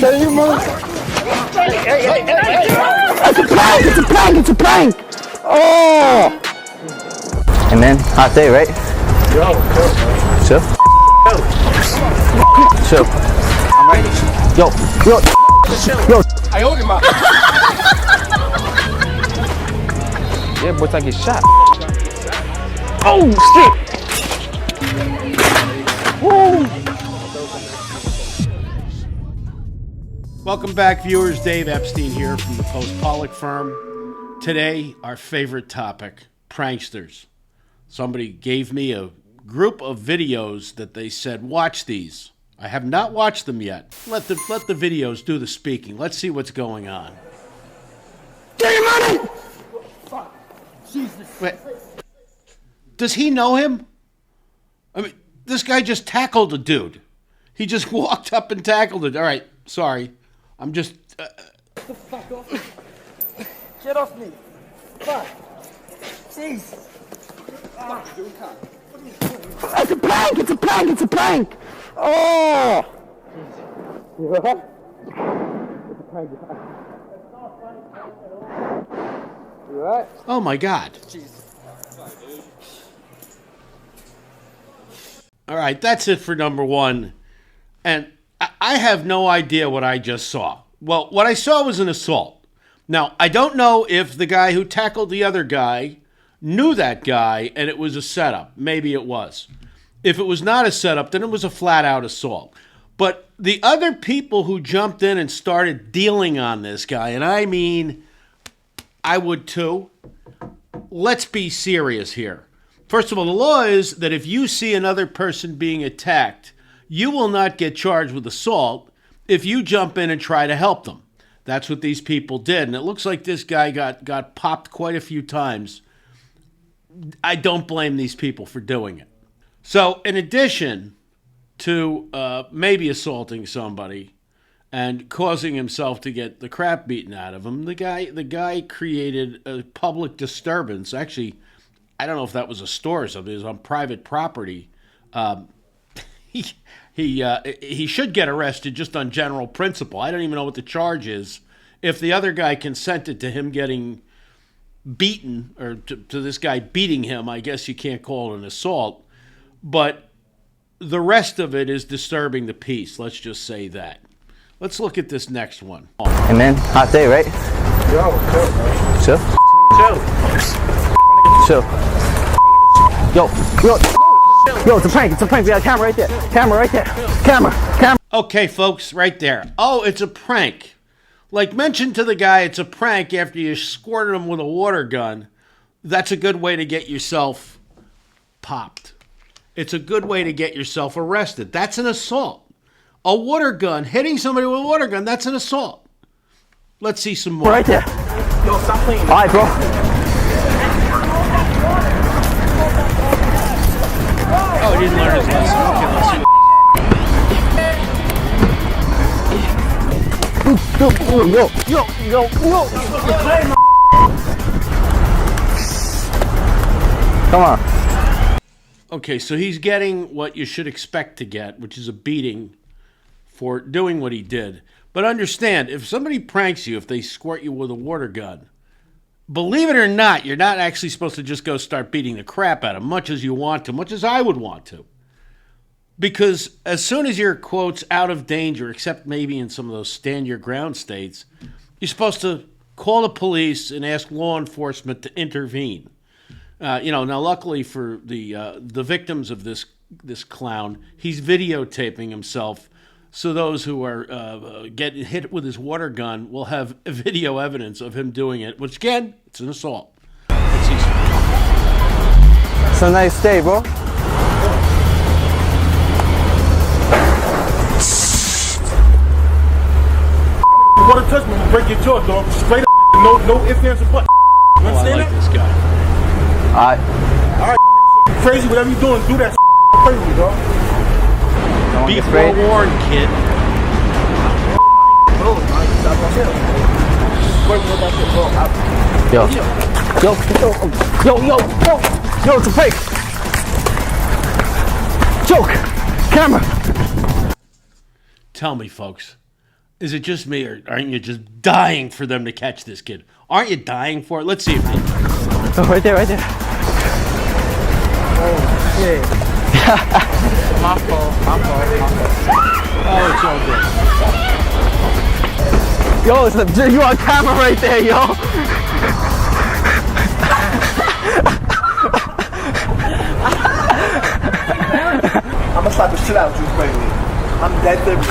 tell you, motherfucker. It's a prank! It's a prank! It's a prank! Oh! And then, hot day, right? Chill. Chill. I'm ready. Yo. I owed him up. Yeah, boy, I get shot. Oh, shit! Woo! Welcome back, viewers. Dave Epstein here from the Post Pollock firm. Today, our favorite topic, pranksters. Somebody gave me a group of videos that they said, watch these. I have not watched them yet. Let the videos do the speaking. Let's see what's going on. Get your money! Fuck. Jesus. Wait. Does he know him? I mean, this guy just tackled a dude. He just walked up and tackled it. All right, sorry. I'm just... Get the fuck off me. Get off me. Fuck. Jeez. Fuck, dude, come. What are you doing? It's a prank! It's a prank! It's a prank! Oh! You alright? It's a prank. You alright? Oh, my God. Jeez. All right, that's it for number one. And I have no idea what I just saw. Well, what I saw was an assault. Now, I don't know if the guy who tackled the other guy knew that guy and it was a setup. Maybe it was. If it was not a setup, then it was a flat-out assault. But the other people who jumped in and started dealing on this guy, and I mean, I would too. Let's be serious here. First of all, the law is that if you see another person being attacked, you will not get charged with assault if you jump in and try to help them. That's what these people did. And it looks like this guy got popped quite a few times. I don't blame these people for doing it. So in addition to maybe assaulting somebody and causing himself to get the crap beaten out of him, the guy created a public disturbance. Actually, I don't know if that was a store or something. It was on private property. He should get arrested just on general principle. I don't even know what the charge is. If the other guy consented to him getting beaten, or to this guy beating him, I guess you can't call it an assault. But the rest of it is disturbing the peace. Let's just say that. Let's look at this next one. And then, hot day, right? Chill. Chill. Yo, it's a prank! It's a prank! We got a camera right there! Camera right there! Camera! Okay, folks, right there. Oh, it's a prank. Like, mention to the guy it's a prank after you squirted him with a water gun. That's a good way to get yourself popped. It's a good way to get yourself arrested. That's an assault. A water gun, hitting somebody with a water gun, that's an assault. Let's see some more. Right there! Yo, stop playing. All right, bro. Oh, he didn't learn his lesson. Okay, let's see. Yo. Come on. Okay, so he's getting what you should expect to get, which is a beating for doing what he did. But understand, if somebody pranks you, if they squirt you with a water gun, believe it or not, you're not actually supposed to just go start beating the crap out of them, much as you want to, much as I would want to. Because as soon as you're, quotes, out of danger, except maybe in some of those stand-your-ground states, you're supposed to call the police and ask law enforcement to intervene. Now luckily for the victims of this clown, he's videotaping himself, so those who are getting hit with his water gun will have video evidence of him doing it, which again, it's an assault. It's a nice day, bro. You want to touch me, I'm gonna break your jaw, dog. Straight up, no ifs, ands, or buts. You I understand like that? this guy. Alright, crazy, whatever you doing, do that crazy, dog. Don't Be get afraid. forewarned, kid. Yo. Yo, it's a prank! Joke! Camera! Tell me, folks, Is it just me, or aren't you just dying for them to catch this kid? Aren't you dying for it? Let's see if they... Oh, right there, right there. Oh, shit. My fault. Oh, it's all good. Yo, you on camera right there, yo. I'm gonna slap the shit out of you, spray me. I'm that serious.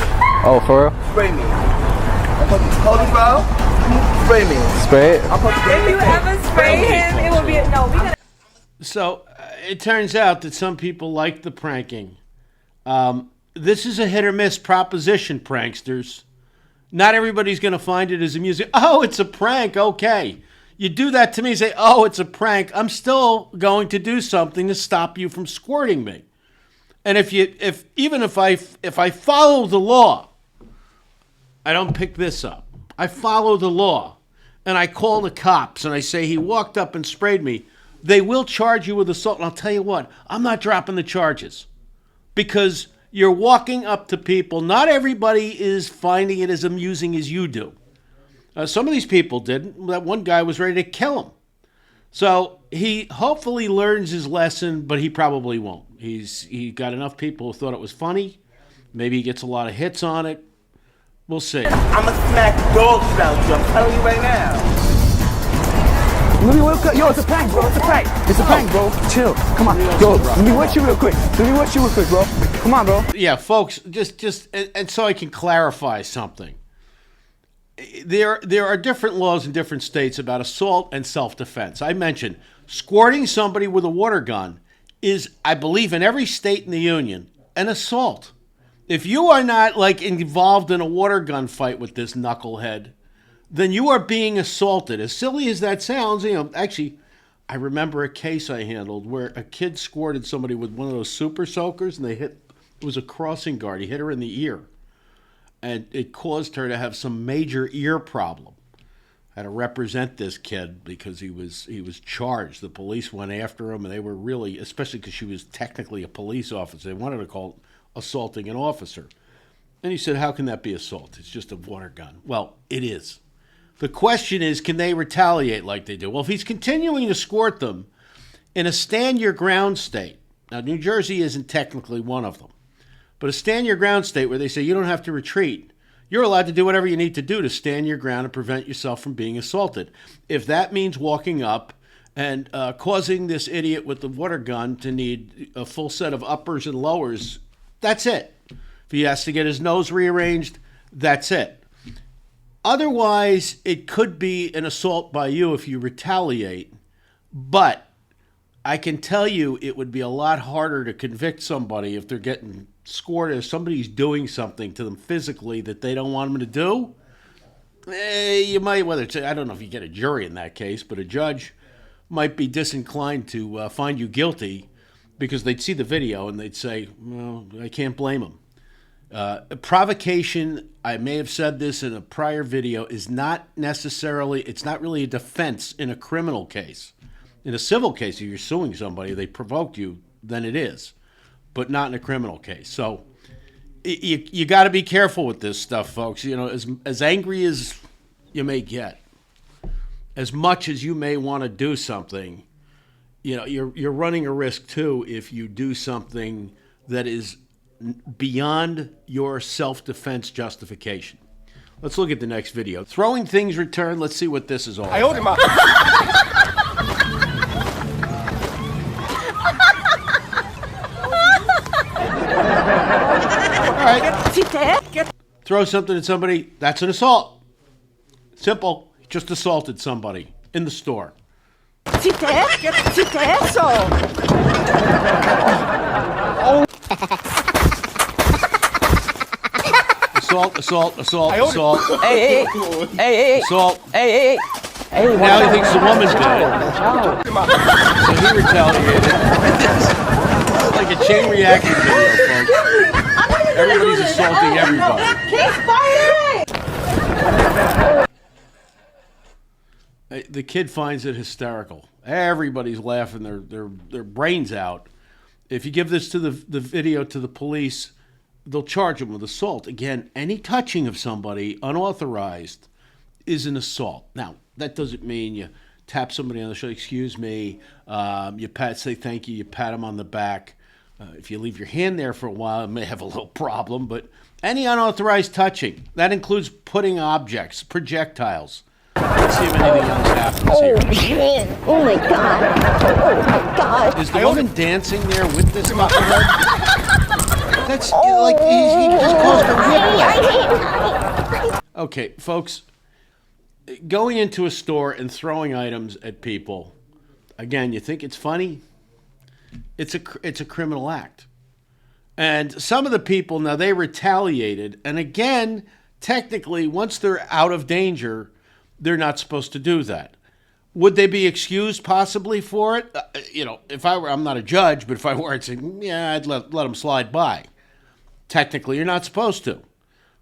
Oh, for real? Spray me. I'm supposed to hold it, bro. Spray me. Spray it? I'm supposed to If you ever spray him, it will be no. We gotta. So it turns out that some people like the pranking. This is a hit or miss proposition, pranksters. Not everybody's going to find it as amusing. Oh, it's a prank. Okay. You do that to me, say, oh, it's a prank. I'm still going to do something to stop you from squirting me. And if I follow the law, I don't pick this up. I follow the law and I call the cops and I say he walked up and sprayed me. They will charge you with assault. And I'll tell you what, I'm not dropping the charges because you're walking up to people. Not everybody is finding it as amusing as you do. Some of these people didn't. That one guy was ready to kill him. So he hopefully learns his lesson, but he probably won't. He got enough people who thought it was funny. Maybe he gets a lot of hits on it. We'll see. I'm gonna smack dog shit out of you. I'm telling you right now. Let me look up. Yo, it's a prank, bro. It's a prank. It's a prank, bro. Chill. Come on. Yo, let me watch you real quick. Bro. Come on, bro. Yeah, folks, just and so I can clarify something. There are different laws in different states about assault and self-defense. I mentioned squirting somebody with a water gun is, I believe, in every state in the union, an assault. If you are not like involved in a water gun fight with this knucklehead, then you are being assaulted. As silly as that sounds, actually, I remember a case I handled where a kid squirted somebody with one of those super soakers, and it was a crossing guard. He hit her in the ear, and it caused her to have some major ear problem. I had to represent this kid because he was charged. The police went after him, and they were really, especially because she was technically a police officer, they wanted to call it assaulting an officer. And he said, how can that be assault? It's just a water gun. Well, it is. The question is, can they retaliate like they do? Well, if he's continuing to squirt them in a stand-your-ground state, now New Jersey isn't technically one of them, but a stand-your-ground state where they say you don't have to retreat, you're allowed to do whatever you need to do to stand your ground and prevent yourself from being assaulted. If that means walking up and causing this idiot with the water gun to need a full set of uppers and lowers, that's it. If he has to get his nose rearranged, that's it. Otherwise, it could be an assault by you if you retaliate, but I can tell you it would be a lot harder to convict somebody if they're getting scored, if somebody's doing something to them physically that they don't want them to do. You might, I don't know if you get a jury in that case, but a judge might be disinclined to find you guilty because they'd see the video and they'd say, well, I can't blame them. Provocation, I may have said this in a prior video, is not necessarily, it's not really a defense in a criminal case. In a civil case, if you're suing somebody, they provoked you, then it is, but not in a criminal case. So you got to be careful with this stuff, folks. As angry as you may get, as much as you may want to do something, you're running a risk too if you do something that is beyond your self-defense justification. Let's look at the next video. Throwing things returned. Let's see what this is all about. I owed him up. All right. Throw something at somebody. That's an assault. Simple. Just assaulted somebody in the store. Assault. Hey. Assault. Hey. Now he thinks the woman's dead. So he retaliated. It's like a chain reaction video, folks. Everybody's assaulting everybody. The kid finds it hysterical. Everybody's laughing their brains out. If you give this to the video to the police, they'll charge them with assault. Again, any touching of somebody unauthorized is an assault. Now, that doesn't mean you tap somebody on the shoulder, excuse me, you say thank you, you pat them on the back. If you leave your hand there for a while, it may have a little problem, but any unauthorized touching, that includes putting objects, projectiles. Let's see if anything else happens here. Man. Oh my god. Oh my god. Is the woman dancing there with this knucklehead? That's like he just caused a whiplash. Okay, folks, going into a store and throwing items at people, again, you think it's funny? It's a criminal act. And some of the people, now they retaliated, and again, technically, once they're out of danger, they're not supposed to do that. Would they be excused possibly for it? If I were, I'm not a judge, but if I were, I'd say, yeah, I'd let them slide by. Technically, you're not supposed to.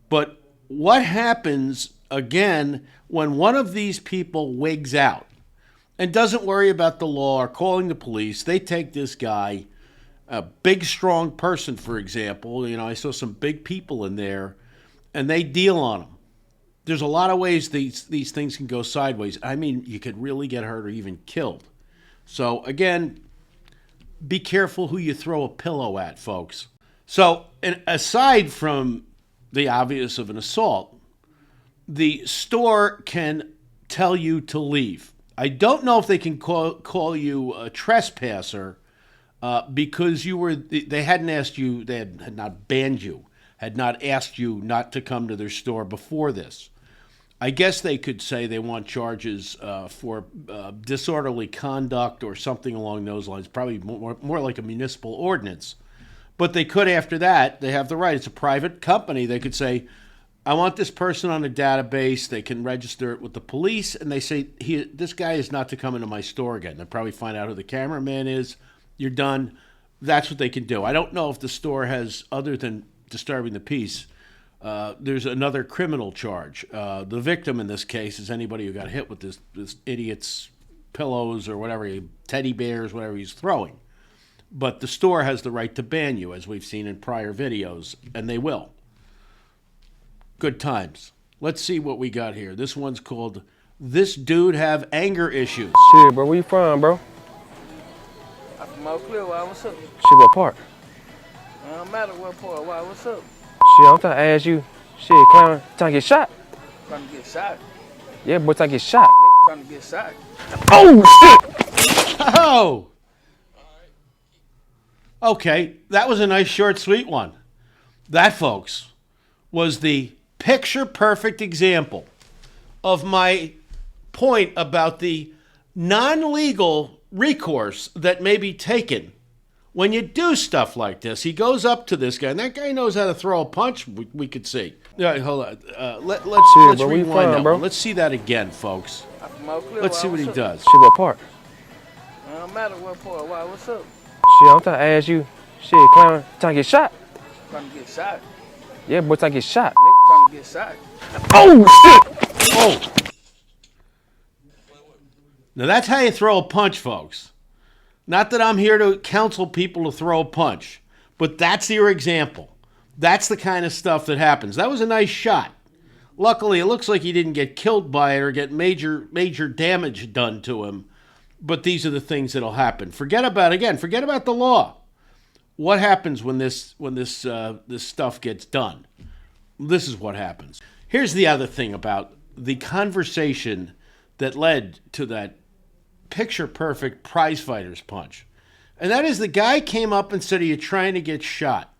But what happens, again, when one of these people wigs out and doesn't worry about the law or calling the police? They take this guy, a big, strong person, for example. I saw some big people in there, and they deal on him. There's a lot of ways these things can go sideways. I mean, you could really get hurt or even killed. So, again, be careful who you throw a pillow at, folks. So, aside from the obvious of an assault, the store can tell you to leave. I don't know if they can call you a trespasser because they hadn't asked you, they had not banned you, had not asked you not to come to their store before this. I guess they could say they want charges for disorderly conduct or something along those lines, probably more like a municipal ordinance. But they could, after that, they have the right. It's a private company. They could say, I want this person on a database. They can register it with the police, and they say, this guy is not to come into my store again. They'll probably find out who the cameraman is. You're done. That's what they can do. I don't know if the store has, other than disturbing the peace, there's another criminal charge. The victim in this case is anybody who got hit with this idiot's pillows or whatever, teddy bears, whatever he's throwing. But the store has the right to ban you, as we've seen in prior videos, and they will. Good times. Let's see what we got here. This one's called This Dude Have Anger Issues. Shit, bro, where you from, bro? I'm from Oak Cliff. Why, what's up? Shit, what part? It don't matter what part. Why, what's up? Shit, I'm trying to ask you. Shit, clown, trying to get shot? Trying to get shot. Yeah, boy, trying to get shot, nigga. Trying to get shot. Oh, shit! Oh! Okay, that was a nice, short, sweet one. That, folks, was the picture-perfect example of my point about the non-legal recourse that may be taken when you do stuff like this. He goes up to this guy, and that guy knows how to throw a punch, we could see. Yeah, hold on. Let's bro, rewind that bro? one. Let's see that again, folks. I'm from Oak Cliff. Let's see what he what's up? does. Shit, what part? It don't matter what part. Why, what's up? Shit, I'm trying to ask you. Shit, clown, trying to get shot? Trying to get shot. Yeah, boy, trying to get shot, nigga. Trying to get shot. Oh, shit! Oh! Now that's how you throw a punch, folks. Not that I'm here to counsel people to throw a punch, but that's your example. That's the kind of stuff that happens. That was a nice shot. Luckily, it looks like he didn't get killed by it or get major damage done to him. But these are the things that'll happen. Forget about the law. What happens when this stuff gets done? This is what happens. Here's the other thing about the conversation that led to that picture-perfect prize-fighters punch. And that is the guy came up and said, are you trying to get shot?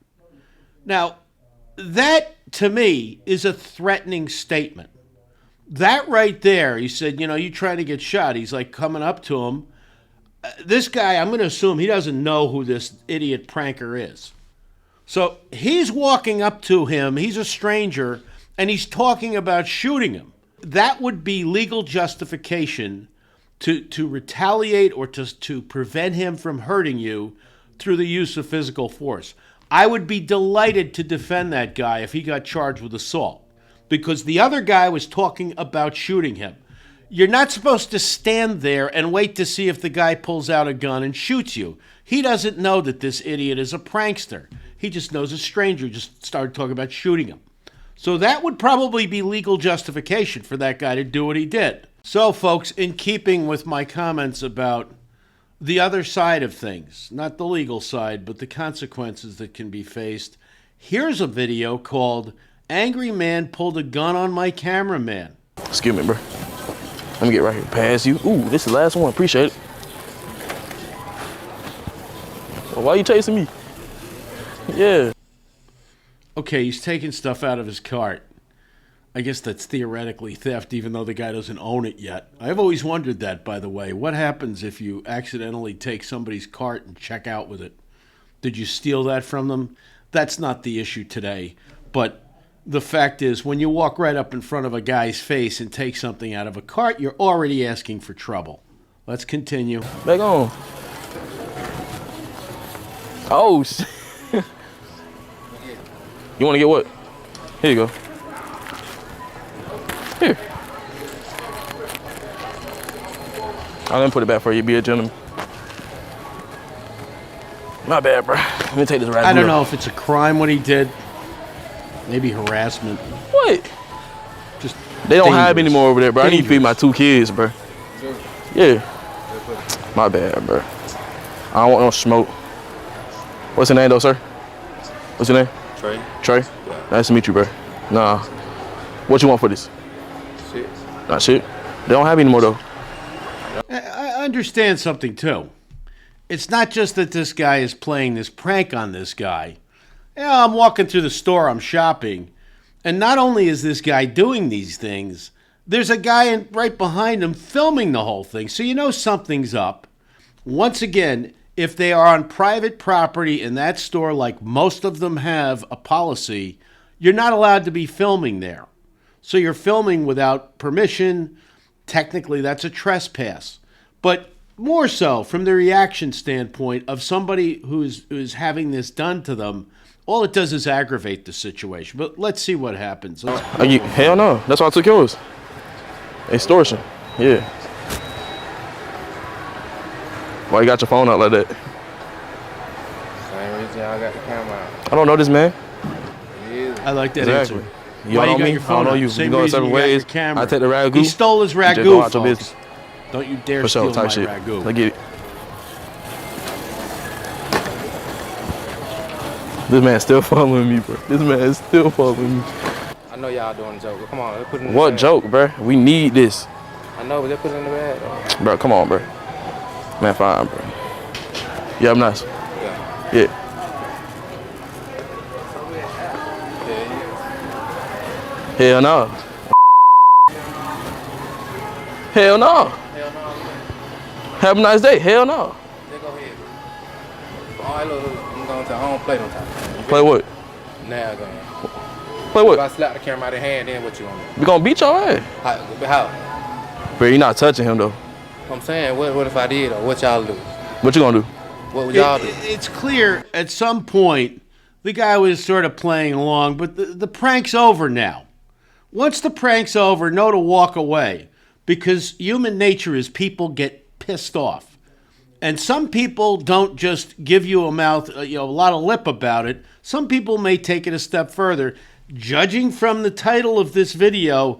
Now, that, to me, is a threatening statement. That right there, he said, you trying to get shot. He's like coming up to him. This guy, I'm going to assume he doesn't know who this idiot pranker is. So he's walking up to him. He's a stranger, and he's talking about shooting him. That would be legal justification to retaliate or to prevent him from hurting you through the use of physical force. I would be delighted to defend that guy if he got charged with assault, because the other guy was talking about shooting him. You're not supposed to stand there and wait to see if the guy pulls out a gun and shoots you. He doesn't know that this idiot is a prankster. He just knows a stranger just started talking about shooting him. So that would probably be legal justification for that guy to do what he did. So, folks, in keeping with my comments about the other side of things, not the legal side, but the consequences that can be faced, here's a video called Angry Man Pulled a Gun on My Cameraman. Excuse me, bro. Let me get right here past you. Ooh, this is the last one. Appreciate it. Well, why are you chasing me? Yeah. Okay, he's taking stuff out of his cart. I guess that's theoretically theft, even though the guy doesn't own it yet. I've always wondered that, by the way. What happens if you accidentally take somebody's cart and check out with it? Did you steal that from them? That's not the issue today. But the fact is, when you walk right up in front of a guy's face and take something out of a cart, you're already asking for trouble. Let's continue. Back on. Oh, shit. You want to get what? Here you go. Here. I'll let me put it back for you. Be a gentleman. My bad, bro. Let me take this right. I don't know if it's a crime what he did. Maybe harassment. What? Just they don't dangerous. have any more over there, bro. Dangerous. I need to feed my 2 kids, bro. Yeah. My bad, bro. I don't want no smoke. What's your name, though, sir? What's your name? Trey. Trey? Yeah. Nice to meet you, bro. Nah. What you want for this? Shit. Not shit. They don't have any more, though. I understand something, too. It's not just that this guy is playing this prank on this guy. Yeah, I'm walking through the store, I'm shopping, and not only is this guy doing these things, there's a guy right behind him filming the whole thing, so you know something's up. Once again, if they are on private property in that store, like most of them have a policy, you're not allowed to be filming there. So you're filming without permission. Technically, that's a trespass. But more so from the reaction standpoint of somebody who's having this done to them, all it does is aggravate the situation. But let's see what happens. Hell no. That's why I took yours. Extortion. Yeah. Why you got your phone out like that? Same reason y'all got the camera out. I don't know this man. I like that Exactly. answer. You Why don't you know got me? your phone I don't know out? you. Same You go reason several you got your ways. camera. I take the ragu. He stole his You just ragu, go out your folks. business. Don't you dare For steal sure, type my shit. ragu. I get it. This man still following me, bro. This man is still following me. I know y'all doing a joke, but come on, let's put it in the What bag. joke, bro? We need this. I know, but let's put it in the bag, though. Bro, come on, bro. Man, fine, bro. Yeah, I'm nice. Yeah. Yeah. Hell no. Hell no. Have a nice day. Hell no. Just go ahead. All right, look, I'm going to, I don't play no time. Play what? Now, go. Play If what? I slap the camera out of hand, then what you want to do? We gonna beat your ass. How? Bro, you're not touching him though. I'm saying, what if I did, or what y'all do? What you gonna do? What would y'all do? It's clear at some point the guy was sort of playing along, but the prank's over now. Once the prank's over, know to walk away, because human nature is people get pissed off. And some people don't just give you a lot of lip about it. Some people may take it a step further. Judging from the title of this video,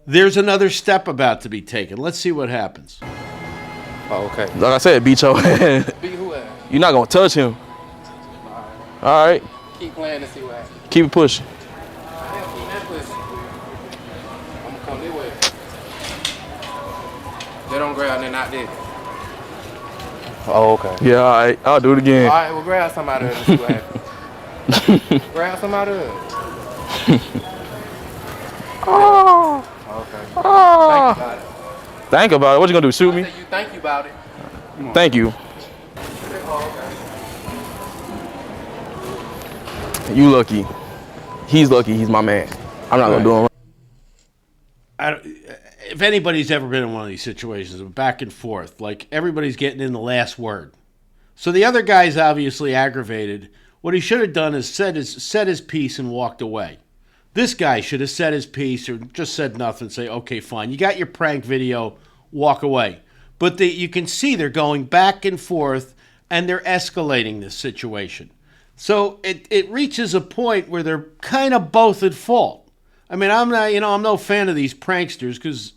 there's another step about to be taken. Let's see what happens. Oh, okay. Like I said, beat your ass. Beat who ass? You're not gonna touch him. All right. Keep playing and see what happens. Keep it pushing. Keep that pushing. I'm gonna come this way. They don't grab, they're not there. Oh, okay. Yeah, all right. I'll do it again. All right, well, grab somebody else and see what happens. Grab somebody else. Oh. Okay. Oh. Think about it. Think about it. What you gonna do? Shoot I me? said you think about it. Thank you. Oh, You lucky. He's lucky. He's my man. I'm not gonna do him. If anybody's ever been in one of these situations, back and forth, like everybody's getting in the last word. So the other guy's obviously aggravated. What he should have done is said his piece and walked away. This guy should have said his piece or just said nothing, say, okay, fine. You got your prank video, walk away. But you can see they're going back and forth and they're escalating this situation. So it reaches a point where they're kind of both at fault. I mean, I'm no fan of these pranksters because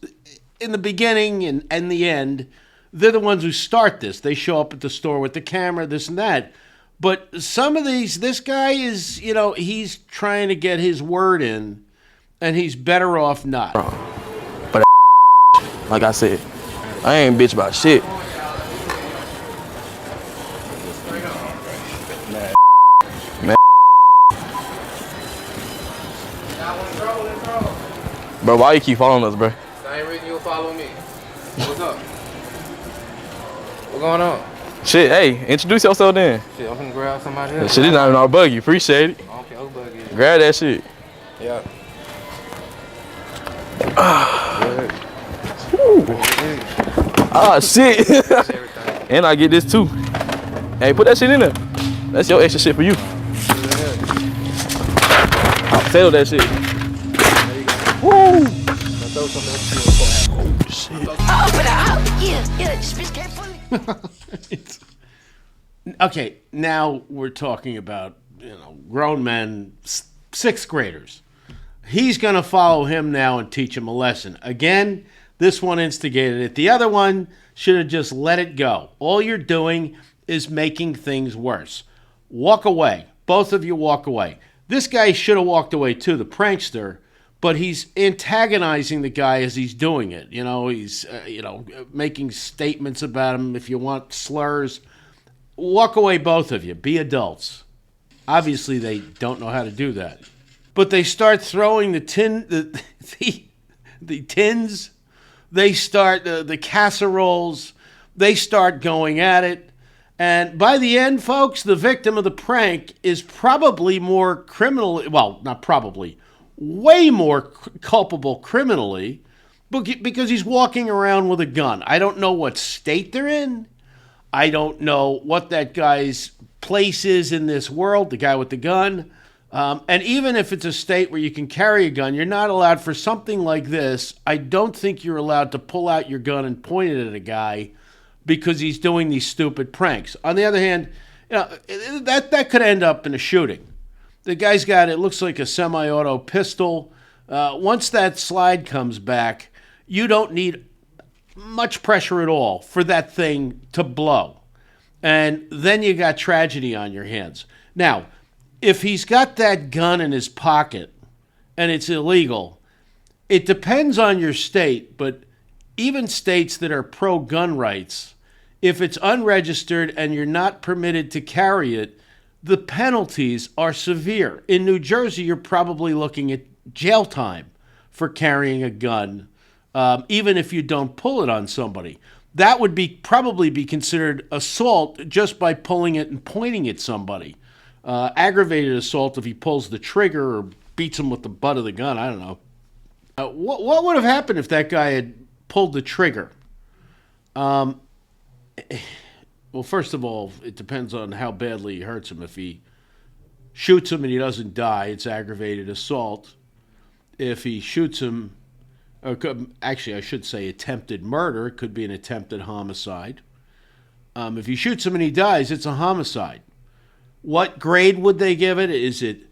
in the beginning and the end, they're the ones who start this. They show up at the store with the camera, this and that. But some of this guy is, he's trying to get his word in, and he's better off not. But like I said, I ain't bitch about shit. Man. Bro, why you keep following us, bro? Same reason you follow me. What's up? What's going on? Shit, hey, introduce yourself then. Shit, I'm gonna grab somebody else. Shit, this not even our buggy. Appreciate it. I don't care who bug is. Grab that shit. Yeah. Ah, shit. And I get this too. Hey, put that shit in there. That's your extra shit for you. I'll potato that shit. Woo! Okay, now we're talking about, grown men, sixth graders. He's going to follow him now and teach him a lesson. Again, this one instigated it. The other one should have just let it go. All you're doing is making things worse. Walk away. Both of you walk away. This guy should have walked away too, the prankster, but he's antagonizing the guy as he's doing it. He's, making statements about him. If you want slurs, walk away, both of you. Be adults. Obviously, they don't know how to do that. But they start throwing the tins. They start the casseroles. They start going at it. And by the end, folks, the victim of the prank is probably more criminal. Well, not probably. Way more culpable criminally because he's walking around with a gun. I don't know what state they're in. I don't know what that guy's place is in this world, the guy with the gun. And even if it's a state where you can carry a gun, you're not allowed for something like this. I don't think you're allowed to pull out your gun and point it at a guy because he's doing these stupid pranks. On the other hand, that could end up in a shooting. The guy's got, it looks like a semi-auto pistol. Once that slide comes back, you don't need much pressure at all for that thing to blow. And then you got tragedy on your hands. Now, if he's got that gun in his pocket and it's illegal, it depends on your state, but even states that are pro-gun rights, if it's unregistered and you're not permitted to carry it, the penalties are severe. In New Jersey, you're probably looking at jail time for carrying a gun, even if you don't pull it on somebody. That would probably be considered assault just by pulling it and pointing at somebody. Aggravated assault if he pulls the trigger or beats him with the butt of the gun. I don't know. What would have happened if that guy had pulled the trigger? Well, first of all, it depends on how badly he hurts him. If he shoots him and he doesn't die, it's aggravated assault. If he shoots him, actually, I should say attempted murder. It could be an attempted homicide. If he shoots him and he dies, it's a homicide. What grade would they give it? Is it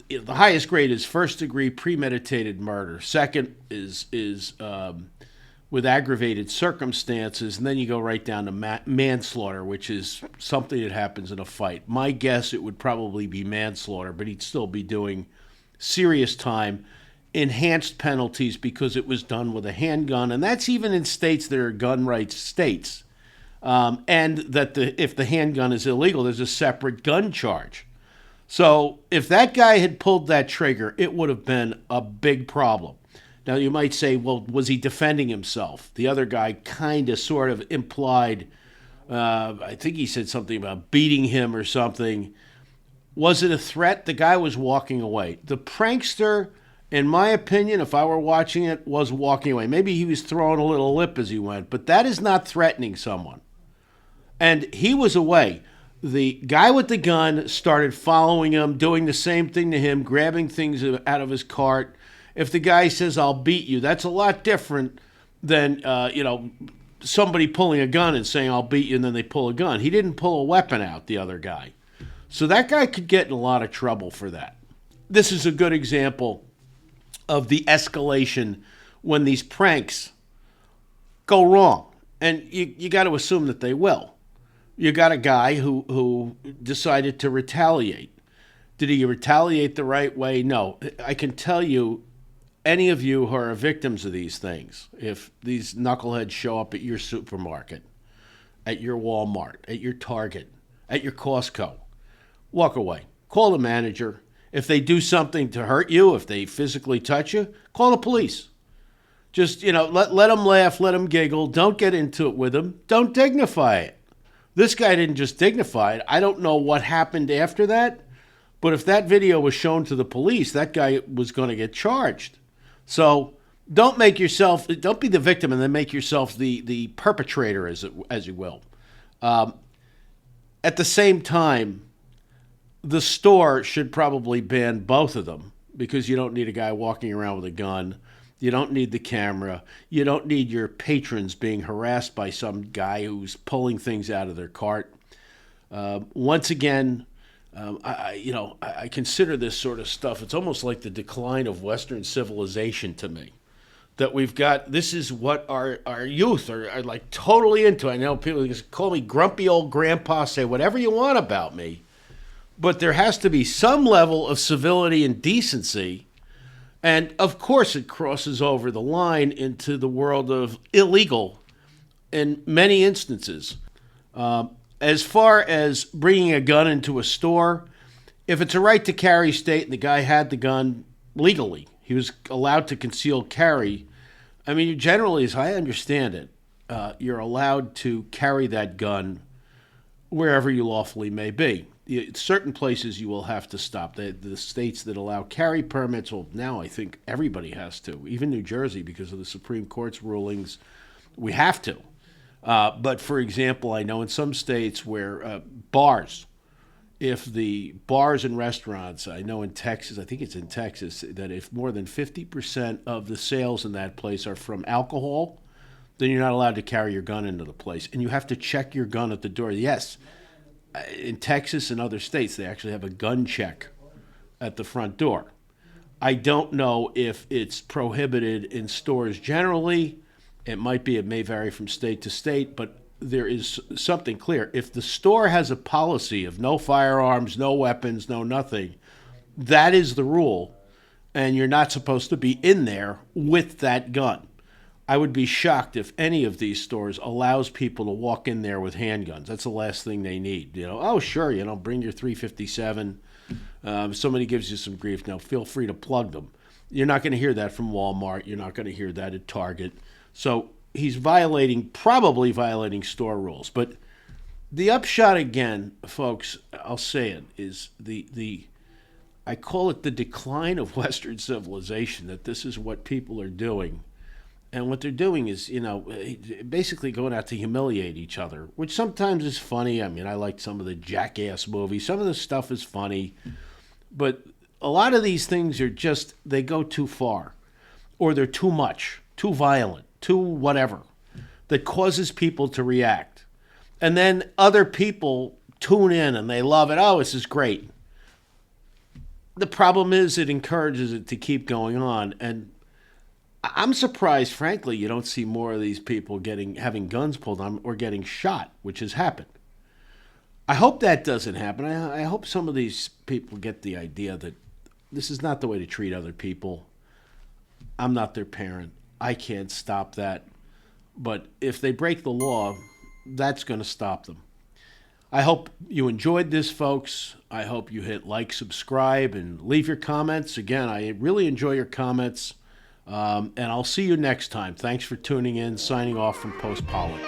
the highest grade is first-degree premeditated murder. Second is with aggravated circumstances, and then you go right down to manslaughter, which is something that happens in a fight. My guess, it would probably be manslaughter, but he'd still be doing serious time, enhanced penalties because it was done with a handgun, and that's even in states that are gun rights states. And that if the handgun is illegal, there's a separate gun charge. So if that guy had pulled that trigger, it would have been a big problem. Now, you might say, well, was he defending himself? The other guy kind of sort of implied, I think he said something about beating him or something. Was it a threat? The guy was walking away. The prankster, in my opinion, if I were watching it, was walking away. Maybe he was throwing a little lip as he went, but that is not threatening someone. And he was away. The guy with the gun started following him, doing the same thing to him, grabbing things out of his cart. If the guy says, I'll beat you, that's a lot different than, somebody pulling a gun and saying, I'll beat you, and then they pull a gun. He didn't pull a weapon out, the other guy. So that guy could get in a lot of trouble for that. This is a good example of the escalation when these pranks go wrong. And you got to assume that they will. You got a guy who decided to retaliate. Did he retaliate the right way? No. I can tell you, any of you who are victims of these things, if these knuckleheads show up at your supermarket, at your Walmart, at your Target, at your Costco, walk away. Call the manager. If they do something to hurt you, if they physically touch you, call the police. Just, let them laugh, let them giggle. Don't get into it with them. Don't dignify it. This guy didn't just dignify it. I don't know what happened after that, but if that video was shown to the police, that guy was going to get charged. So don't be the victim and then make yourself the perpetrator, as you will. At the same time, the store should probably ban both of them, because you don't need a guy walking around with a gun. You don't need the camera. You don't need your patrons being harassed by some guy who's pulling things out of their cart. Once again, I consider this sort of stuff, it's almost like the decline of Western civilization to me. That we've got, this is what our youth are like totally into. I know people just call me grumpy old grandpa, say whatever you want about me. But there has to be some level of civility and decency. And of course it crosses over the line into the world of illegal in many instances. As far as bringing a gun into a store, if it's a right to carry state and the guy had the gun legally, he was allowed to conceal carry. I mean, generally, as I understand it, you're allowed to carry that gun wherever you lawfully may be. Certain places you will have to stop. The states that allow carry permits, well, now I think everybody has to, even New Jersey, because of the Supreme Court's rulings, we have to. But for example, I know in some states where bars, if the bars and restaurants, I know in Texas, I think it's in Texas, that if more than 50% of the sales in that place are from alcohol, then you're not allowed to carry your gun into the place. And you have to check your gun at the door. Yes, in Texas and other states, they actually have a gun check at the front door. I don't know if it's prohibited in stores generally. It may vary from state to state, but there is something clear. If the store has a policy of no firearms, no weapons, no nothing, that is the rule, and you're not supposed to be in there with that gun. I would be shocked if any of these stores allows people to walk in there with handguns. That's the last thing they need. Oh, sure, bring your 357. Somebody gives you some grief, now feel free to plug them. You're not going to hear that from Walmart. You're not going to hear that at Target. So he's probably violating store rules. But the upshot again, folks, I'll say it, is I call it the decline of Western civilization, that this is what people are doing. And what they're doing is, basically going out to humiliate each other, which sometimes is funny. I mean, I like some of the Jackass movies. Some of the stuff is funny. But a lot of these things are just, they go too far. Or they're too much, too violent, too whatever, that causes people to react. And then other people tune in and they love it. Oh, this is great. The problem is it encourages it to keep going on. And I'm surprised, frankly, you don't see more of these people having guns pulled on or getting shot, which has happened. I hope that doesn't happen. I hope some of these people get the idea that this is not the way to treat other people. I'm not their parent. I can't stop that. But if they break the law, that's going to stop them. I hope you enjoyed this, folks. I hope you hit like, subscribe, and leave your comments. Again, I really enjoy your comments. And I'll see you next time. Thanks for tuning in. Signing off from Post Pollock.